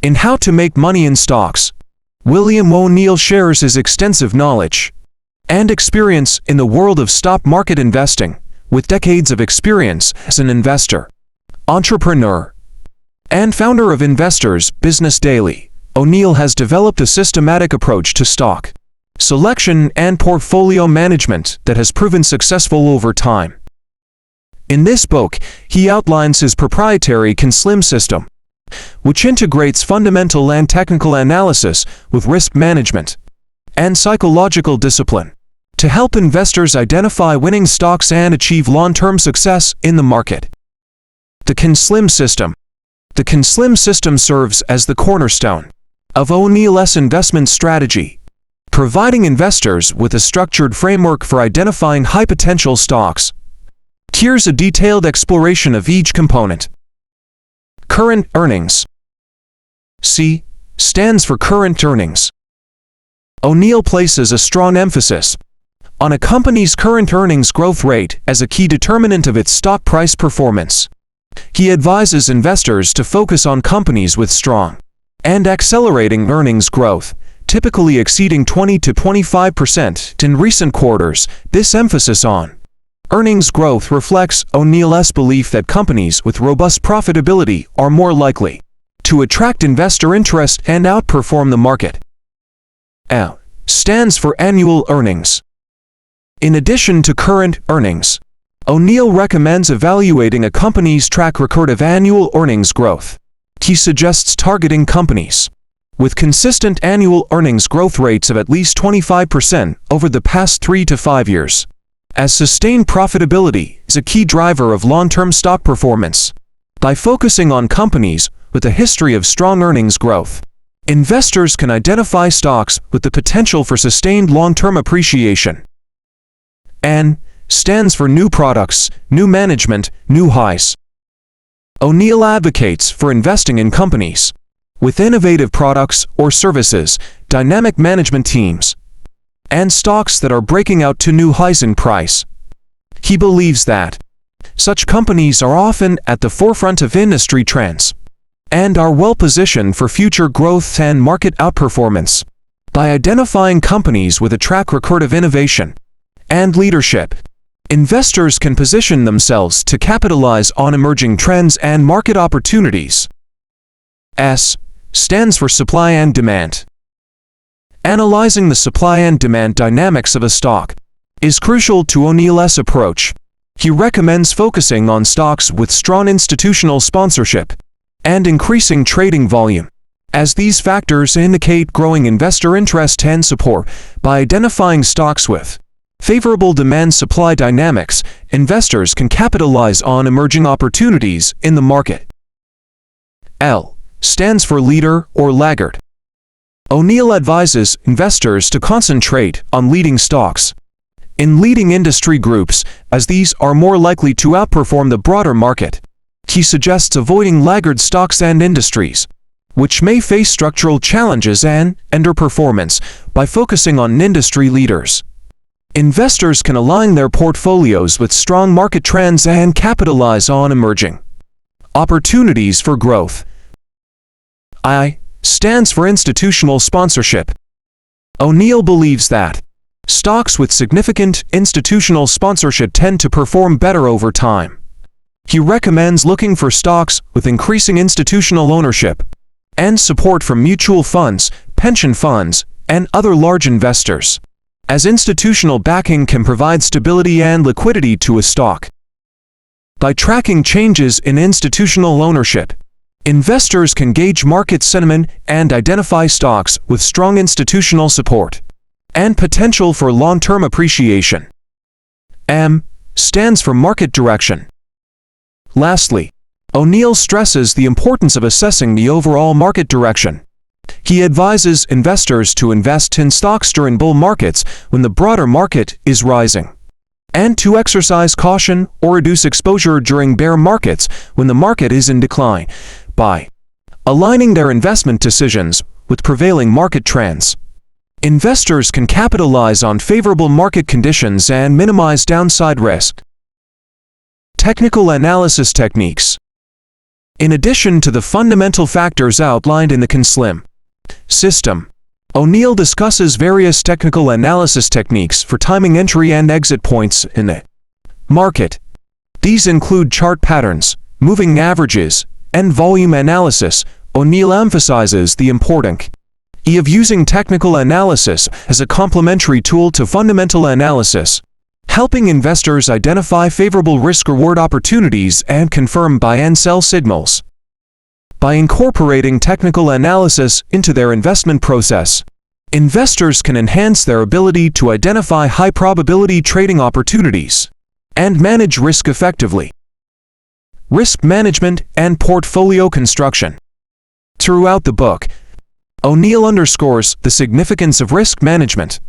In How to Make Money in Stocks, William Oneil shares his extensive knowledge and experience in the world of stock market investing, with decades of experience as an investor, entrepreneur, and founder of Investors Business Daily. Oneil has developed a systematic approach to stock selection and portfolio management that has proven successful over time. In this book, he outlines his proprietary Canslim system, which integrates fundamental and technical analysis with risk management and psychological discipline to help investors identify winning stocks and achieve long-term success in the market. The Canslim system. The Canslim system serves as the cornerstone of Oneil's investment strategy, providing investors with a structured framework for identifying high-potential stocks. Here's a detailed exploration of each component. Current earnings. C stands for current earnings. Oneil places a strong emphasis on a company's current earnings growth rate as a key determinant of its stock price performance. He advises investors to focus on companies with strong and accelerating earnings growth, typically exceeding 20 to 25% in recent quarters. This emphasis on earnings growth reflects Oneil's belief that companies with robust profitability are more likely to attract investor interest and outperform the market. A stands for annual earnings. In addition to current earnings, Oneil recommends evaluating a company's track record of annual earnings growth. He suggests targeting companies with consistent annual earnings growth rates of at least 25% over the past 3 to 5 years, as sustained profitability is a key driver of long-term stock performance. By focusing on companies with a history of strong earnings growth, investors can identify stocks with the potential for sustained long-term appreciation. N stands for new products, new management, new highs. Oneil advocates for investing in companies with innovative products or services, dynamic management teams, and stocks that are breaking out to new highs in price. He believes that such companies are often at the forefront of industry trends and are well-positioned for future growth and market outperformance. By identifying companies with a track record of innovation and leadership, investors can position themselves to capitalize on emerging trends and market opportunities. S stands for supply and demand. Analyzing the supply and demand dynamics of a stock is crucial to Oneil's approach. He recommends focusing on stocks with strong institutional sponsorship and increasing trading volume, as these factors indicate growing investor interest and support. By identifying stocks with favorable demand-supply dynamics, investors can capitalize on emerging opportunities in the market. L stands for leader or laggard. Oneil advises investors to concentrate on leading stocks in leading industry groups, as these are more likely to outperform the broader market. He suggests avoiding laggard stocks and industries which may face structural challenges and underperformance. By focusing on industry leaders, investors can align their portfolios with strong market trends and capitalize on emerging opportunities for growth. I stands for institutional sponsorship. Oneil believes that stocks with significant institutional sponsorship tend to perform better over time. He recommends looking for stocks with increasing institutional ownership and support from mutual funds, pension funds, and other large investors, as institutional backing can provide stability and liquidity to a stock. By tracking changes in institutional ownership, investors can gauge market sentiment and identify stocks with strong institutional support and potential for long-term appreciation. M stands for market direction. Lastly, Oneil stresses the importance of assessing the overall market direction. He advises investors to invest in stocks during bull markets when the broader market is rising, and to exercise caution or reduce exposure during bear markets when the market is in decline. By aligning their investment decisions with prevailing market trends, investors can capitalize on favorable market conditions and minimize downside risk. Technical analysis techniques. In addition to the fundamental factors outlined in the Canslim system, Oneil discusses various technical analysis techniques for timing entry and exit points in the market. These include chart patterns, moving averages, and volume analysis. Oneil emphasizes the importance of using technical analysis as a complementary tool to fundamental analysis, helping investors identify favorable risk-reward opportunities and confirm buy and sell signals. By incorporating technical analysis into their investment process, investors can enhance their ability to identify high-probability trading opportunities and manage risk effectively. Risk management and portfolio construction. Throughout the book, Oneil underscores the significance of risk management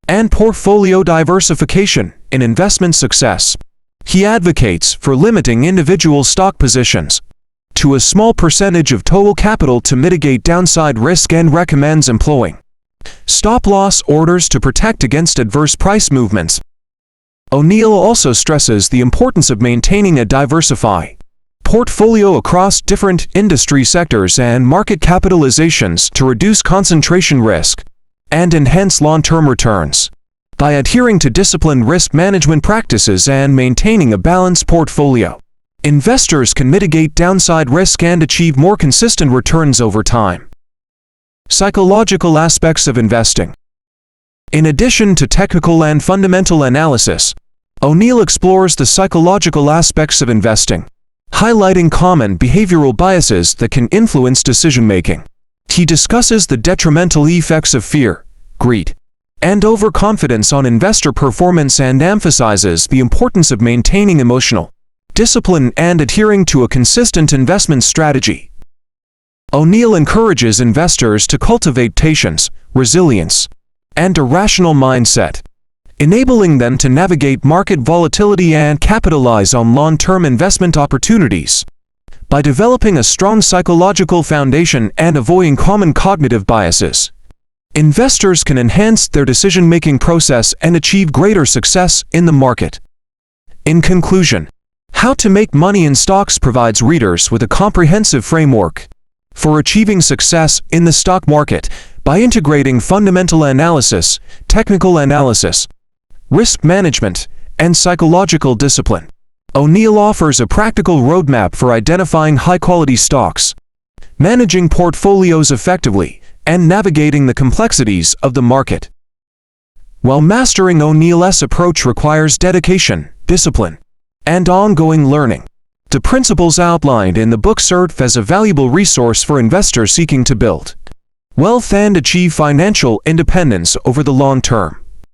and portfolio diversification in investment success. He advocates for limiting individual stock positions to a small percentage of total capital to mitigate downside risk and recommends employing stop-loss orders to protect against adverse price movements. Oneil also stresses the importance of maintaining a diversified portfolio across different industry sectors and market capitalizations to reduce concentration risk and enhance long-term returns. By adhering to disciplined risk management practices and maintaining a balanced portfolio, investors can mitigate downside risk and achieve more consistent returns over time. Psychological aspects of investing. In addition to technical and fundamental analysis, Oneil explores the psychological aspects of investing, highlighting common behavioral biases that can influence decision-making. He discusses the detrimental effects of fear, greed, and overconfidence on investor performance and emphasizes the importance of maintaining emotional discipline and adhering to a consistent investment strategy. Oneil encourages investors to cultivate patience, resilience, and a rational mindset, enabling them to navigate market volatility and capitalize on long-term investment opportunities. By developing a strong psychological foundation and avoiding common cognitive biases, investors can enhance their decision-making process and achieve greater success in the market. In conclusion, How to Make Money in Stocks provides readers with a comprehensive framework for achieving success in the stock market by integrating fundamental analysis, technical analysis, risk management, and psychological discipline. Oneil offers a practical roadmap for identifying high-quality stocks, managing portfolios effectively, and navigating the complexities of the market. While mastering Oneil's approach requires dedication, discipline, and ongoing learning, the principles outlined in the book serve as a valuable resource for investors seeking to build wealth and achieve financial independence over the long term.